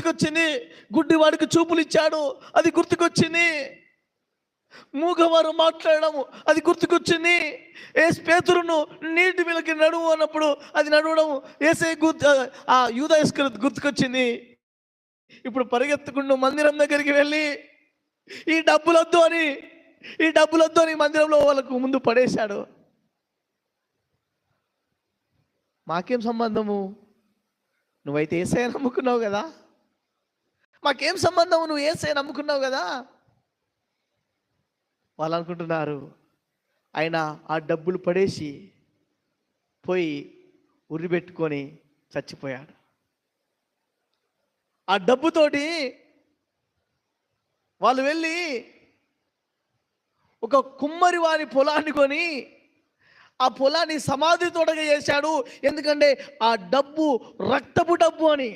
గుర్తుకొచ్చింది. గుడ్డివాడికి చూపులు ఇచ్చాడు, అది గుర్తుకొచ్చింది. మూగవారు మాట్లాడము, అది గుర్తుకొచ్చింది. పేతురును నీటి మీదకి నడువు అన్నప్పుడు అది నడవడం ఏసై ఆ యూదా ఇస్కరియోతు గుర్తుకొచ్చింది. ఇప్పుడు పరిగెత్తుకుంటూ మందిరం దగ్గరికి వెళ్ళి ఈ డబ్బులొద్దు అని మందిరంలో వాళ్ళకు ముందు పడేశాడు. మాకేం సంబంధము? నువ్వైతే యేసయ్య నమ్ముకున్నావు కదా, మాకేం సంబంధము? నువ్వు యేసయ్య నమ్ముకున్నావు కదా. వాళ్ళు అనుకుంటున్నారు ఆయన ఆ డబ్బులు పడేసి పోయి ఉరి పెట్టుకొని చచ్చిపోయాడు. ఆ డబ్బుతోటి వాళ్ళు వెళ్ళి ఒక కుమ్మరి వారి పొలాన్ని కొని ఆ పొలాన్ని సమాధి తోటగా చేశాడు. ఎందుకంటే ఆ డబ్బు రక్తపు డబ్బు అని.